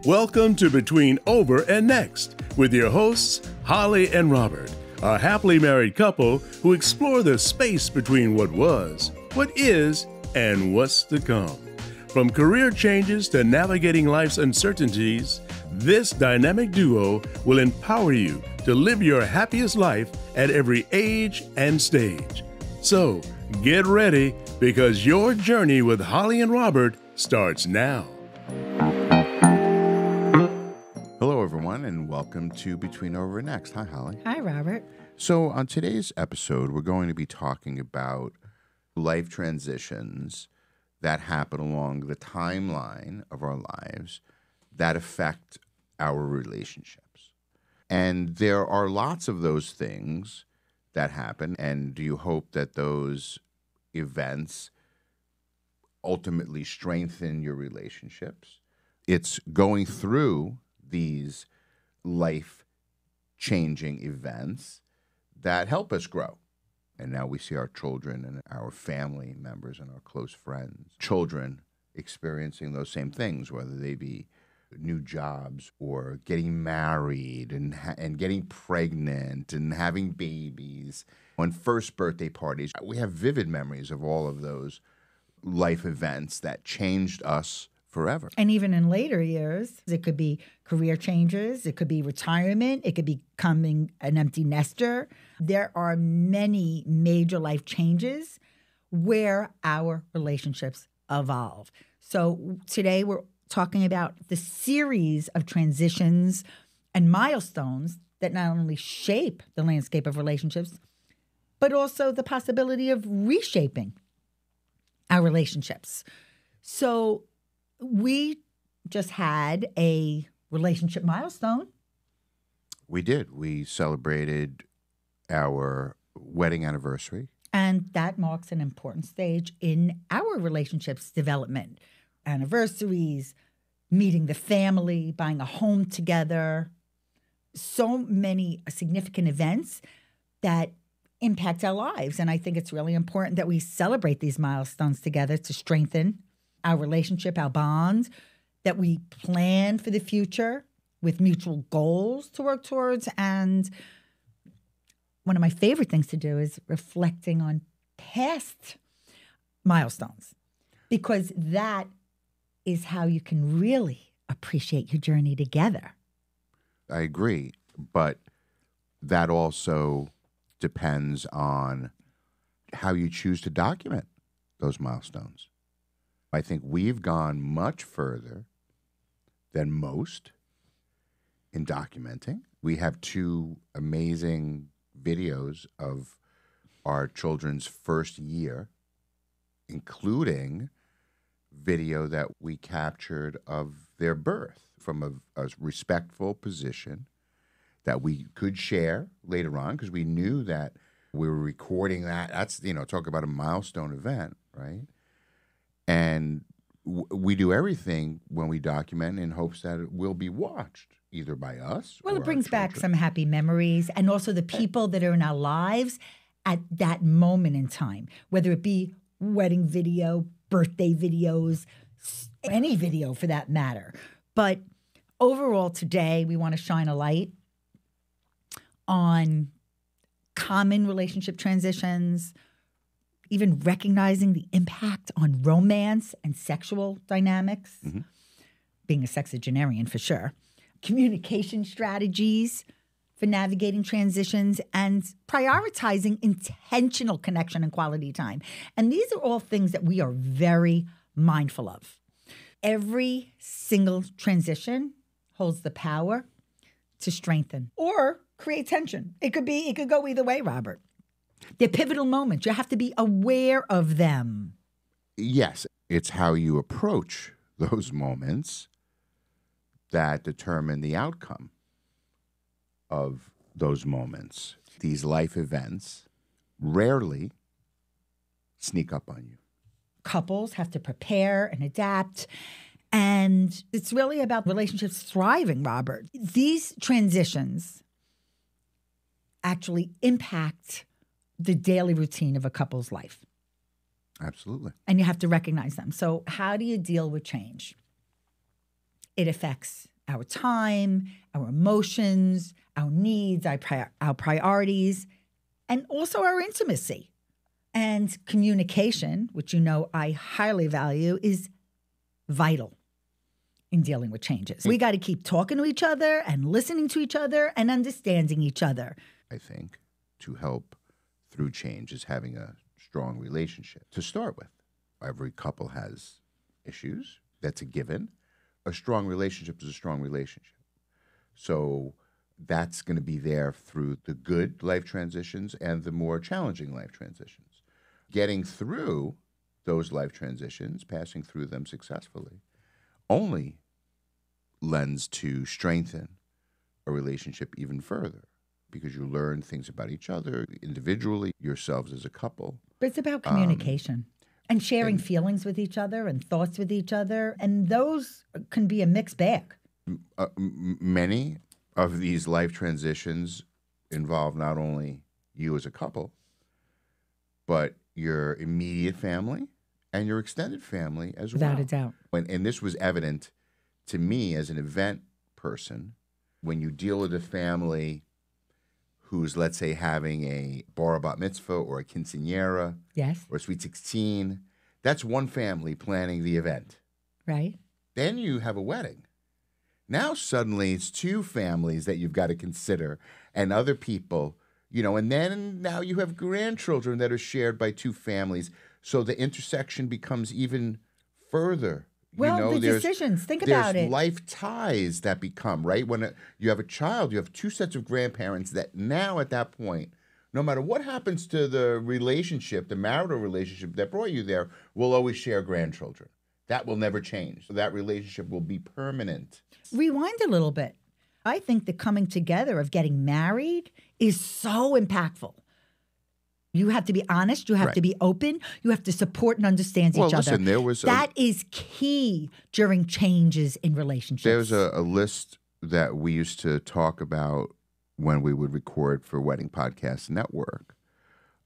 Welcome to Between Over and Next with your hosts, Holli and Robert, a happily married couple who explore the space between what was, what is, and what's to come. From career changes to navigating life's uncertainties, this dynamic duo will empower you to live your happiest life at every age and stage. So, get ready because your journey with Holli and Robert starts now. Hello, everyone, and welcome to Between Over and Next. Hi, Holli. Hi, Robert. So on today's episode, we're going to be talking about life transitions that happen along the timeline of our lives that affect our relationships. And there are lots of those things that happen, and you hope that those events ultimately strengthen your relationships. It's going through these life-changing events that help us grow. And now we see our children and our family members and our close friends, children experiencing those same things, whether they be new jobs or getting married and getting pregnant and having babies. On first birthday parties, we have vivid memories of all of those life events that changed us forever. And even in later years, it could be career changes, it could be retirement, it could be becoming an empty nester. There are many major life changes where our relationships evolve. So today we're talking about the series of transitions and milestones that not only shape the landscape of relationships, but also the possibility of reshaping our relationships. So we just had a relationship milestone. We did. We celebrated our wedding anniversary. And that marks an important stage in our relationships development. Anniversaries, meeting the family, buying a home together. So many significant events that impact our lives. And I think it's really important that we celebrate these milestones together to strengthen our relationship, our bond, that we plan for the future with mutual goals to work towards. And one of my favorite things to do is reflecting on past milestones, because that is how you can really appreciate your journey together. I agree, but that also depends on how you choose to document those milestones. I think we've gone much further than most in documenting. We have two amazing videos of our children's first year, including video that we captured of their birth from a respectful position that we could share later on, because we knew that we were recording that. That's, talk about a milestone event, right? And we do everything when we document in hopes that it will be watched, either by us Well, or it brings our back children. some happy memories, and also the people that are in our lives at that moment in time, whether it be wedding video, birthday videos, any video for that matter. But overall today, we want to shine a light on common relationship transitions, even recognizing the impact on romance and sexual dynamics, being a sexagenarian for sure, communication strategies for navigating transitions, and prioritizing intentional connection and quality time. And these are all things that we are very mindful of. Every single transition holds the power to strengthen or create tension. It could go either way, Robert. They're pivotal moments. You have to be aware of them. Yes, it's how you approach those moments that determine the outcome of those moments. These life events rarely sneak up on you. Couples have to prepare and adapt. And it's really about relationships thriving, Robert. These transitions actually impact the daily routine of a couple's life. Absolutely. And you have to recognize them. So how do you deal with change? It affects our time, our emotions, our needs, our priorities, and also our intimacy. And communication, which you know I highly value, is vital in dealing with changes. We got to keep talking to each other and listening to each other and understanding each other. I think to help through change is having a strong relationship to start with. Every couple has issues. That's a given. A strong relationship is a strong relationship. So that's going to be there through the good life transitions and the more challenging life transitions. Getting through those life transitions, passing through them successfully, only lends to strengthen a relationship even further because you learn things about each other individually, yourselves as a couple. But it's about communication and sharing feelings with each other and thoughts with each other. And those can be a mixed bag. Many of these life transitions involve not only you as a couple, but your immediate family and your extended family as well. Without a doubt. And this was evident to me as an event person when you deal with a family who's, let's say, having a bar bat mitzvah or a quinceañera, yes, or a sweet 16. That's one family planning the event. Right. Then you have a wedding. Now suddenly it's two families that you've got to consider and other people, and then now you have grandchildren that are shared by two families. So the intersection becomes even further. Well, the decisions, think about it. There's life ties that become, right? When you have a child, you have two sets of grandparents that now at that point, no matter what happens to the relationship, the marital relationship that brought you there, will always share grandchildren. That will never change. So that relationship will be permanent. Rewind a little bit. I think the coming together of getting married is so impactful. You have to be honest. You have to be open. You have to support and understand each other. That is key during changes in relationships. There's a list that we used to talk about when we would record for Wedding Podcast Network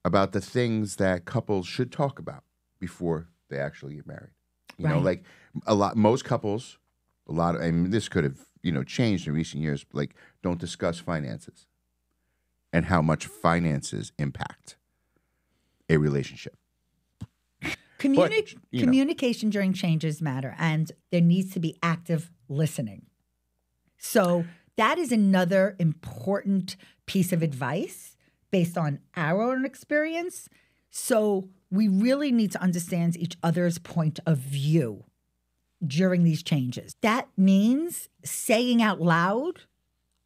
about the things that couples should talk about before they actually get married. Like most couples, this could have, changed in recent years, like don't discuss finances and how much finances impact a relationship. Communication during changes matter, and there needs to be active listening. So that is another important piece of advice based on our own experience. So we really need to understand each other's point of view during these changes. That means saying out loud,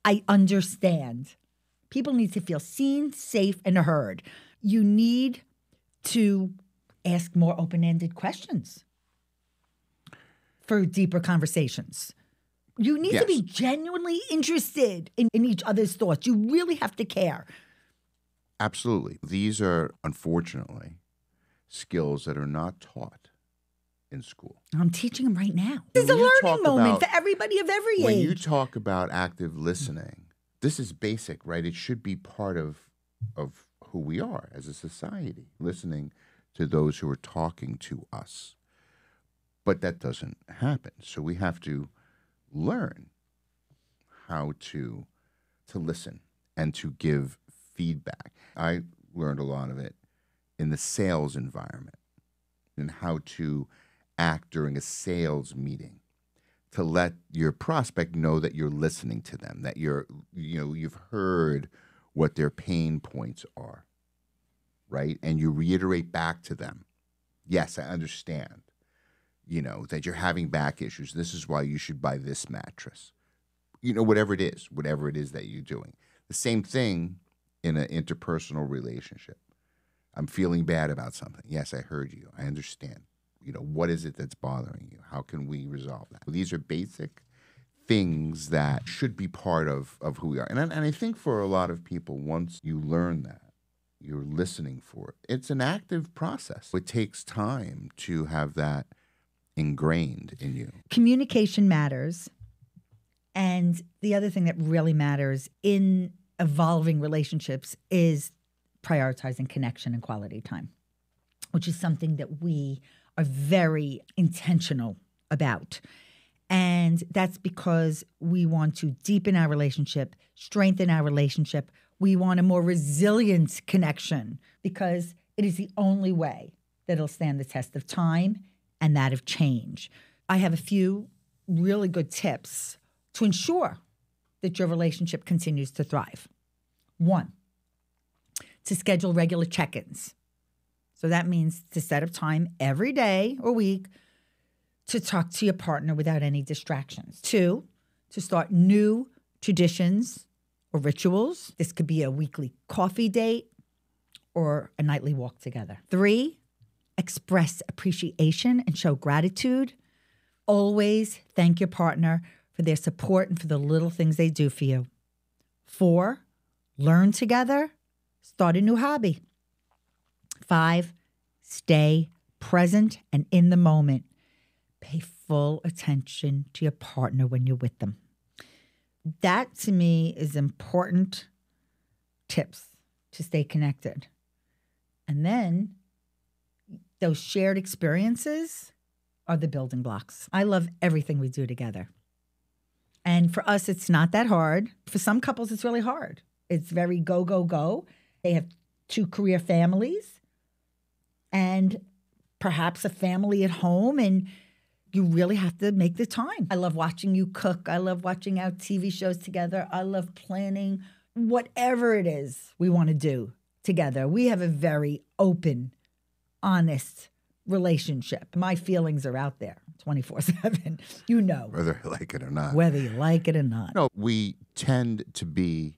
I understand. People need to feel seen, safe, and heard. You need to ask more open-ended questions for deeper conversations. You need to be genuinely interested in each other's thoughts. You really have to care. Absolutely. These are, unfortunately, skills that are not taught in school. I'm teaching them right now. This is a learning moment for everybody of every age. When you talk about active listening, this is basic, right? It should be part of who we are as a society, listening to those who are talking to us. But that doesn't happen. So we have to learn how to listen and to give feedback. I learned a lot of it in the sales environment and how to act during a sales meeting to let your prospect know that you're listening to them, that you've heard what their pain points are, right? And you reiterate back to them, yes, I understand, that you're having back issues. This is why you should buy this mattress. Whatever it is that you're doing. The same thing in an interpersonal relationship. I'm feeling bad about something. Yes, I heard you. I understand. What is it that's bothering you? How can we resolve that? These are basic things that should be part of who we are. And I think for a lot of people, once you learn that, you're listening for it. It's an active process. It takes time to have that ingrained in you. Communication matters. And the other thing that really matters in evolving relationships is prioritizing connection and quality time, which is something that we are very intentional about. And that's because we want to deepen our relationship, strengthen our relationship. We want a more resilient connection because it is the only way that it'll stand the test of time and that of change. I have a few really good tips to ensure that your relationship continues to thrive. 1, to schedule regular check-ins. So that means to set up time every day or week to talk to your partner without any distractions. 2, to start new traditions or rituals. This could be a weekly coffee date or a nightly walk together. 3, express appreciation and show gratitude. Always thank your partner for their support and for the little things they do for you. 4, learn together. Start a new hobby. 5, stay present and in the moment. Pay full attention to your partner when you're with them. That, to me, is important tips to stay connected. And then those shared experiences are the building blocks. I love everything we do together. And for us, it's not that hard. For some couples, it's really hard. It's very go, go, go. They have 2 career families and perhaps a family at home, and you really have to make the time. I love watching you cook. I love watching our TV shows together. I love planning whatever it is we want to do together. We have a very open, honest relationship. My feelings are out there 24/7. You know. Whether you like it or not. Whether you like it or not. No, we tend to be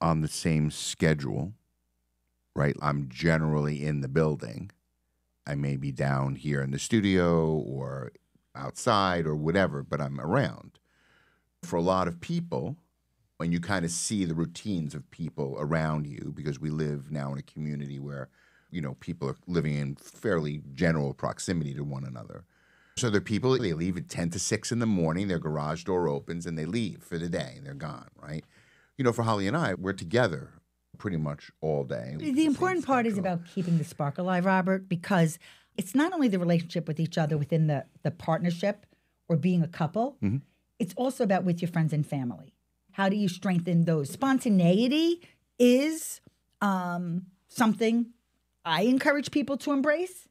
on the same schedule, right? I'm generally in the building. I may be down here in the studio or outside or whatever, but I'm around. For a lot of people, when you kind of see the routines of people around you, because we live now in a community where, you know, people are living in fairly general proximity to one another. So there are people, they leave at 10 to 6 in the morning, their garage door opens and they leave for the day and they're gone, right? You know, for Holly and I, we're together pretty much all day. The important part is about keeping the spark alive, Robert, because it's not only the relationship with each other within the partnership or being a couple, it's also about with your friends and family. How do you strengthen those? Spontaneity is something I encourage people to embrace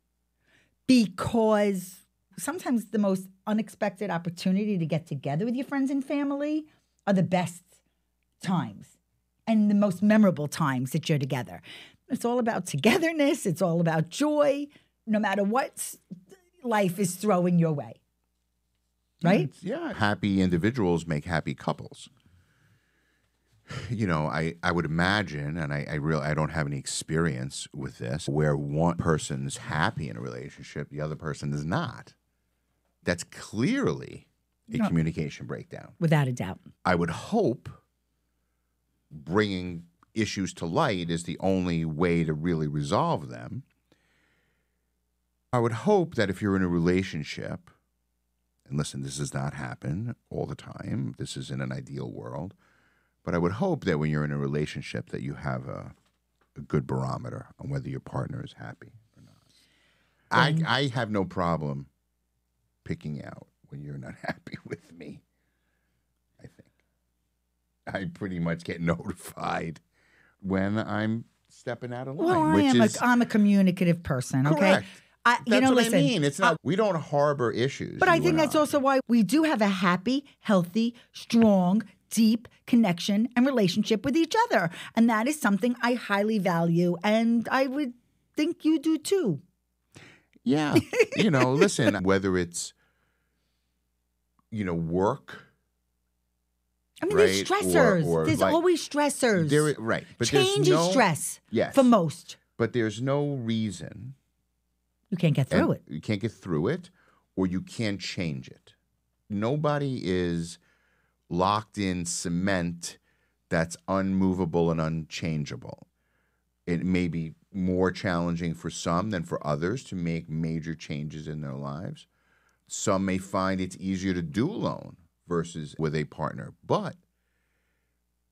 because sometimes the most unexpected opportunity to get together with your friends and family are the best times and the most memorable times that you're together. It's all about togetherness. It's all about joy, no matter what life is throwing your way. Right? Yeah. Happy individuals make happy couples. You know, I would imagine, and I don't have any experience with this, where one person's happy in a relationship, the other person is not. That's clearly a communication breakdown. Without a doubt. I would hope bringing issues to light is the only way to really resolve them. I would hope that if you're in a relationship, and listen, this does not happen all the time. This is in an ideal world. But I would hope that when you're in a relationship that you have a good barometer on whether your partner is happy or not. I have no problem picking out when you're not happy with me, I think. I pretty much get notified when I'm stepping out of line. Well, I'm a communicative person, okay? Correct. That's what listen, I mean. It's not, we don't harbor issues. But I think that's also why we do have a happy, healthy, strong, deep connection and relationship with each other. And that is something I highly value. And I would think you do too. Yeah. You know, listen, whether it's, you know, work. I mean, there's stressors. Or there's like, always stressors. Right. But change is stress for most. But there's no reason. You can't get through it. You can't get through it, or you can't change it. Nobody is locked in cement that's unmovable and unchangeable. It may be more challenging for some than for others to make major changes in their lives. Some may find it's easier to do alone versus with a partner. But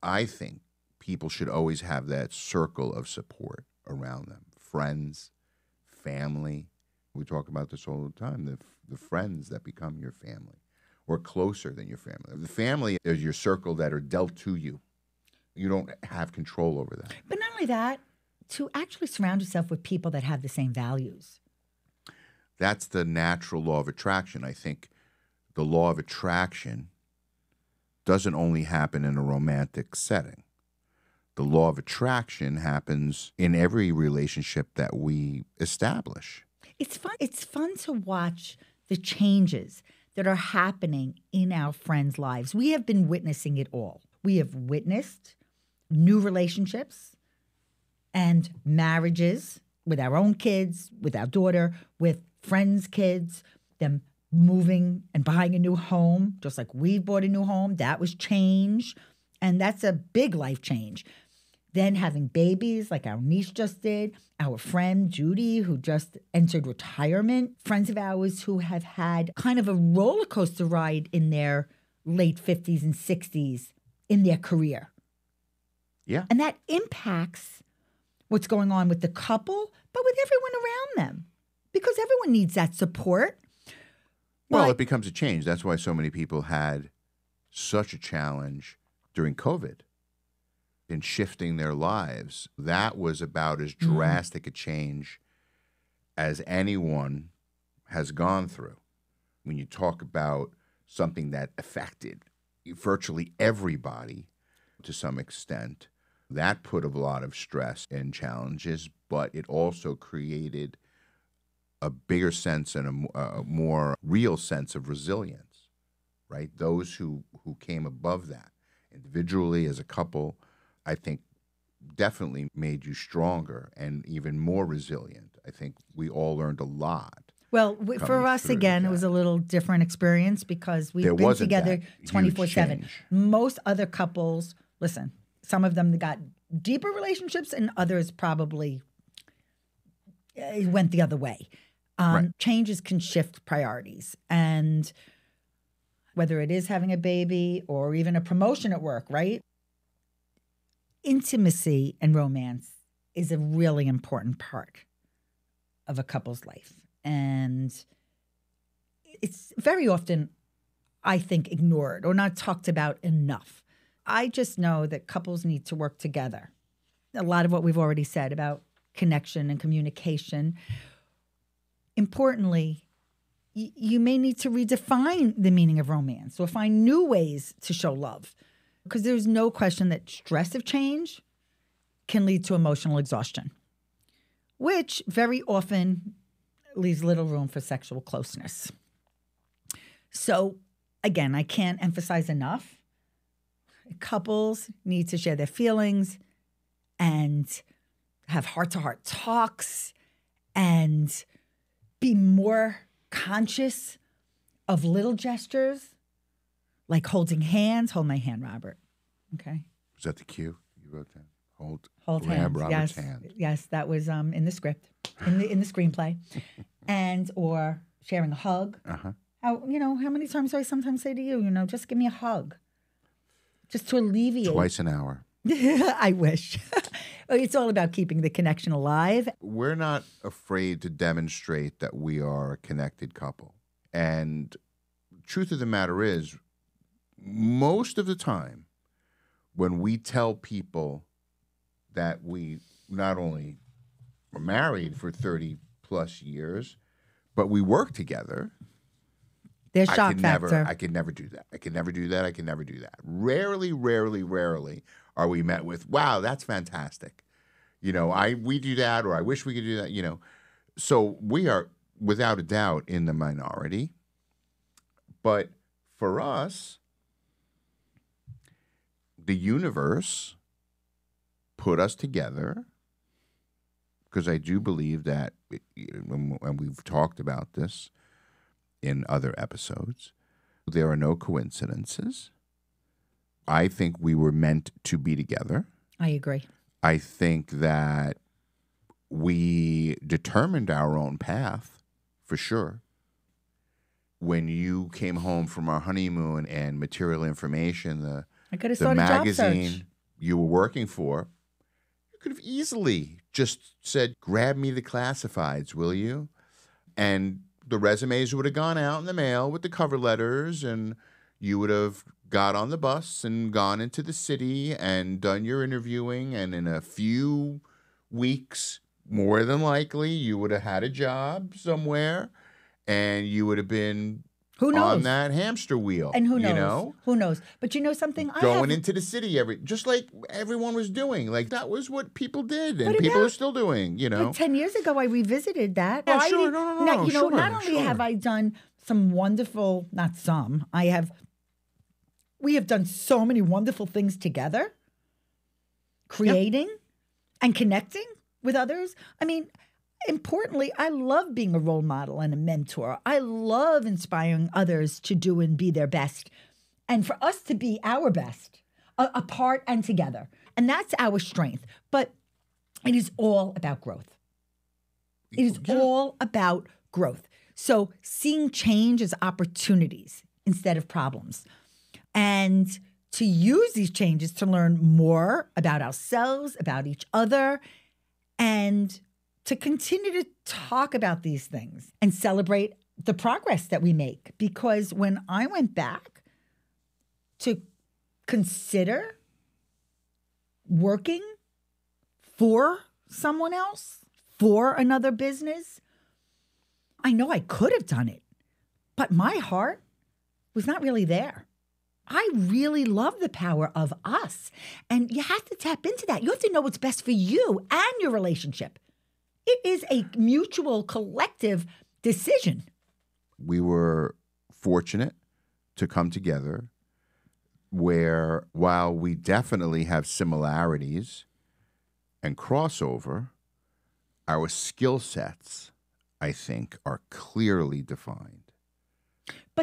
I think people should always have that circle of support around them. Friends, family. We talk about this all the time, the friends that become your family, or closer than your family. The family is your circle that are dealt to you. You don't have control over that. But not only that, to actually surround yourself with people that have the same values. That's the natural law of attraction. I think the law of attraction doesn't only happen in a romantic setting. The law of attraction happens in every relationship that we establish. It's fun. It's fun to watch the changes that are happening in our friends' lives. We have been witnessing it all. We have witnessed new relationships and marriages with our own kids, with our daughter, with friends' kids, them moving and buying a new home, just like we bought a new home. That was change. And that's a big life change. Then having babies like our niece just did, our friend Judy, who just entered retirement, friends of ours who have had kind of a roller coaster ride in their late 50s and 60s in their career. Yeah. And that impacts what's going on with the couple, but with everyone around them, because everyone needs that support. Well, it becomes a change. That's why so many people had such a challenge during COVID in shifting their lives. That was about as drastic a change as anyone has gone through. When you talk about something that affected virtually everybody to some extent, that put a lot of stress and challenges, but it also created a bigger sense and a more real sense of resilience, right? Those who came above that individually as a couple, I think definitely made you stronger and even more resilient. I think we all learned a lot. Well, for us, again, it was a little different experience because we've been together 24/7. Most other couples, listen, some of them got deeper relationships and others probably went the other way. Right. Changes can shift priorities. And whether it is having a baby or even a promotion at work, right? Intimacy and romance is a really important part of a couple's life. And it's very often, I think, ignored or not talked about enough. I just know that couples need to work together. A lot of what we've already said about connection and communication. Importantly, you may need to redefine the meaning of romance or find new ways to show love. Because there's no question that stress of change can lead to emotional exhaustion, which very often leaves little room for sexual closeness. So, again, I can't emphasize enough. Couples need to share their feelings and have heart-to-heart talks and be more conscious of little gestures like holding hands. Hold my hand, Robert. Okay. Was that the cue you wrote down? Hold hands. Robert's Yes. hand. Yes, that was in the script, in the screenplay, and or sharing a hug. How many times do I sometimes say to you, just give me a hug, just to alleviate. Twice an hour. I wish. It's all about keeping the connection alive. We're not afraid to demonstrate that we are a connected couple. And truth of the matter is, most of the time, when we tell people that we not only were married for 30 plus years, but we work together, there's shock factor. I could never do that. I could never do that. I could never do that. Rarely are we met with, wow, that's fantastic. We do that, or I wish we could do that, So we are, without a doubt, in the minority. But for us, the universe put us together, because I do believe that, and we've talked about this in other episodes, there are no coincidences. I think we were meant to be together. I agree. I think that we determined our own path, for sure. When you came home from our honeymoon and Material Information, the magazine you were working for, you could have easily just said, grab me the classifieds, will you? And the resumes would have gone out in the mail with the cover letters, and you would have got on the bus and gone into the city and done your interviewing, and in a few weeks, more than likely, you would have had a job somewhere, and you would have been Who knows? on that hamster wheel. And who knows? You know? Who knows? But you know something? Going into the city just like everyone was doing. Like, that was what people did, and people are still doing, you know? But 10 years ago, I revisited that. Yeah, sure. No. Now, you know, Sure, not only sure. have I done some wonderful, not some, we have done so many wonderful things together, creating and connecting with others. I mean, importantly, I love being a role model and a mentor. I love inspiring others to do and be their best, and for us to be our best, apart and together. And that's our strength. But it is all about growth. It is all about growth. So seeing change as opportunities instead of problems, and to use these changes to learn more about ourselves, about each other, and to continue to talk about these things and celebrate the progress that we make. Because when I went back to consider working for someone else, for another business, I know I could have done it, but my heart was not really there. I really love the power of us. And you have to tap into that. You have to know what's best for you and your relationship. It is a mutual, collective decision. We were fortunate to come together where, while we definitely have similarities and crossover, our skill sets, I think, are clearly defined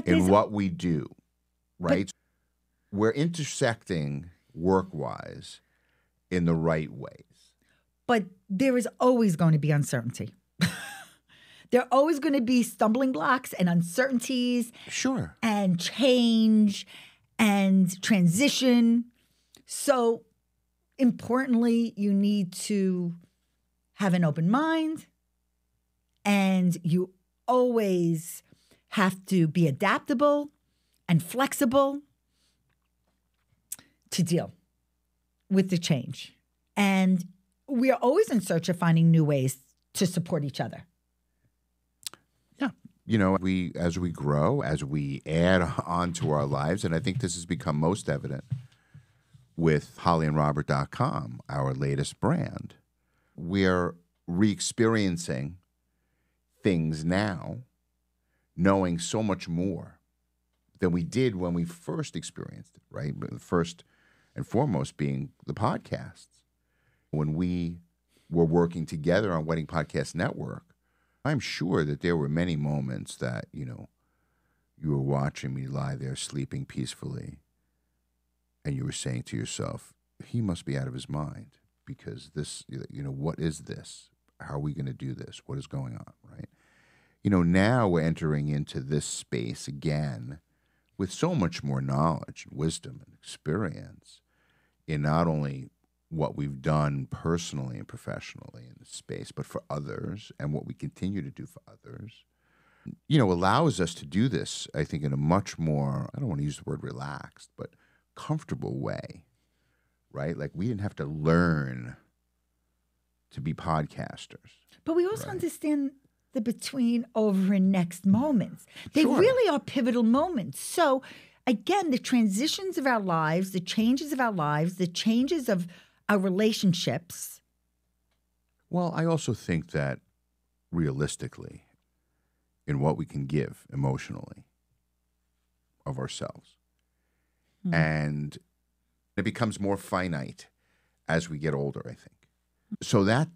in what we do, right? We're intersecting work-wise in the right ways. But there is always going to be uncertainty. There are always going to be stumbling blocks and uncertainties. Sure. And change and transition. So importantly, you need to have an open mind, and you always have to be adaptable and flexible to deal with the change. And we are always in search of finding new ways to support each other. Yeah. You know, as we grow, as we add on to our lives, and I think this has become most evident with hollyandrobert.com, our latest brand, we're re-experiencing things now, knowing so much more than we did when we first experienced it, right? First and foremost being the podcasts. When we were working together on Wedding Podcast Network, I'm sure that there were many moments that, you know, you were watching me lie there sleeping peacefully, and you were saying to yourself, he must be out of his mind, because this, you know, what is this? How are we going to do this? What is going on, right? You know, now we're entering into this space again with so much more knowledge and wisdom and experience in not only what we've done personally and professionally in this space, but for others, and what we continue to do for others, you know, allows us to do this, I think, in a much more, I don't want to use the word relaxed, but comfortable way, right? Like, we didn't have to learn to be podcasters. But we also understand the between, over, and next moments. They really are pivotal moments. So, again, the transitions of our lives, the changes of our lives, the changes of our relationships. Well, I also think that realistically, in what we can give emotionally of ourselves, and it becomes more finite as we get older, I think. So that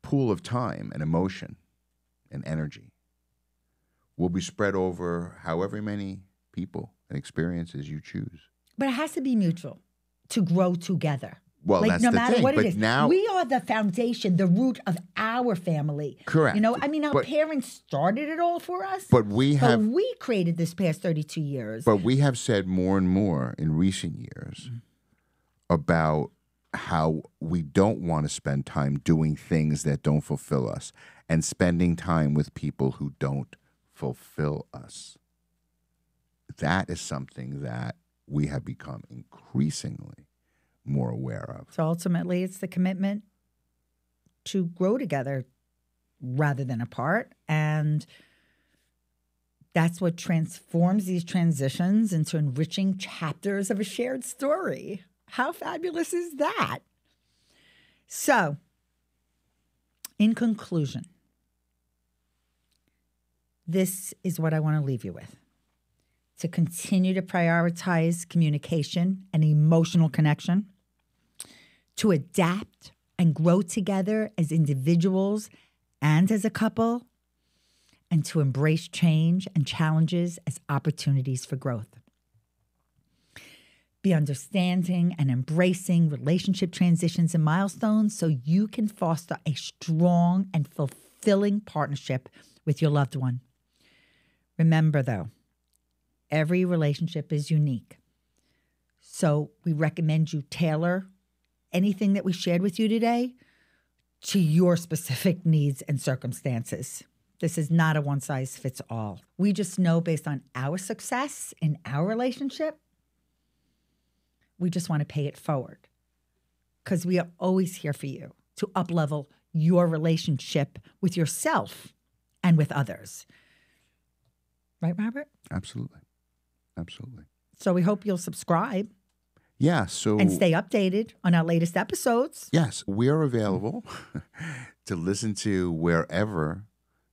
pool of time and emotion and energy will be spread over however many people and experiences you choose. But it has to be mutual to grow together. Well, like, that's no the matter thing. what But it is, now, we are the foundation, the root of our family. Correct. You know, I mean, our parents started it all for us. But we created this past 32 years. But we have said more and more in recent years about how we don't want to spend time doing things that don't fulfill us, and spending time with people who don't fulfill us. That is something that we have become increasingly more aware of. So ultimately, it's the commitment to grow together rather than apart. And that's what transforms these transitions into enriching chapters of a shared story. How fabulous is that? So, in conclusion, this is what I want to leave you with. To continue to prioritize communication and emotional connection, to adapt and grow together as individuals and as a couple, and to embrace change and challenges as opportunities for growth. Be understanding and embracing relationship transitions and milestones so you can foster a strong and fulfilling partnership with your loved one. Remember, though, every relationship is unique. So we recommend you tailor anything that we shared with you today to your specific needs and circumstances. This is not a one-size-fits-all. We just know based on our success in our relationship, we just want to pay it forward because we are always here for you to up-level your relationship with yourself and with others. Right, Robert? Absolutely. Absolutely. So we hope you'll subscribe. Yeah, so... And stay updated on our latest episodes. Yes, we are available to listen to wherever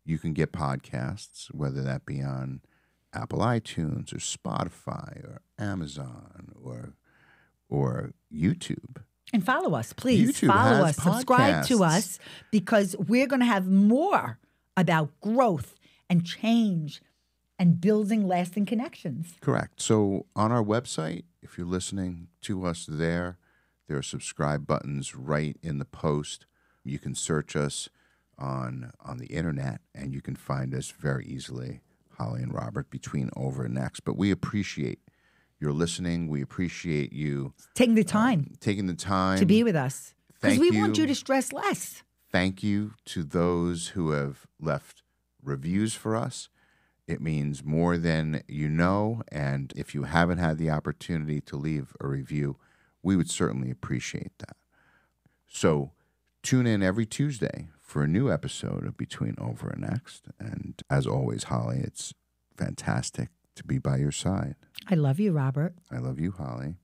you can get podcasts, whether that be on Apple iTunes or Spotify or Amazon or YouTube. And follow us, please. YouTube follow has us. Subscribe to podcasts. us because we're going to have more about growth and change and building lasting connections. Correct. So on our website, if you're listening to us there are subscribe buttons right in the post. You can search us on the internet, and you can find us very easily, Holli and Robert, between over and next. But we appreciate your listening. We appreciate you taking the time to be with us because Thank we you. want you to stress less. Thank you to those who have left reviews for us. It means more than you know, and if you haven't had the opportunity to leave a review, we would certainly appreciate that. So tune in every Tuesday for a new episode of Between Over and Next. And as always, Holli, it's fantastic to be by your side. I love you, Robert. I love you, Holli.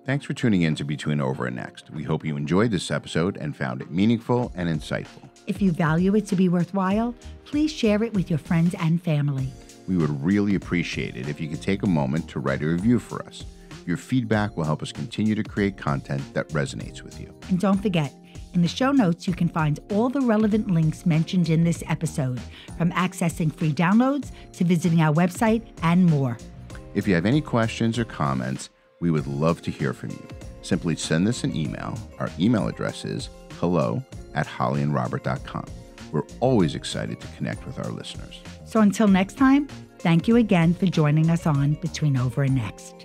Thanks for tuning in to Between Over and Next. We hope you enjoyed this episode and found it meaningful and insightful. If you value it to be worthwhile, please share it with your friends and family. We would really appreciate it if you could take a moment to write a review for us. Your feedback will help us continue to create content that resonates with you. And don't forget, in the show notes, you can find all the relevant links mentioned in this episode, from accessing free downloads to visiting our website and more. If you have any questions or comments, we would love to hear from you. Simply send us an email. Our email address is hello@hollyandrobert.com. We're always excited to connect with our listeners. So until next time, thank you again for joining us on Between Over and Next.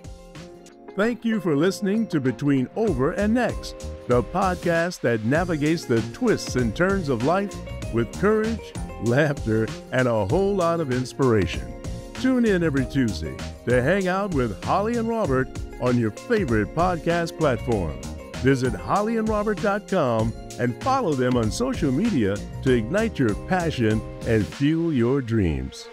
Thank you for listening to Between Over and Next, the podcast that navigates the twists and turns of life with courage, laughter, and a whole lot of inspiration. Tune in every Tuesday to hang out with Holli and Robert on your favorite podcast platform. Visit hollyandrobert.com and follow them on social media to ignite your passion and fuel your dreams.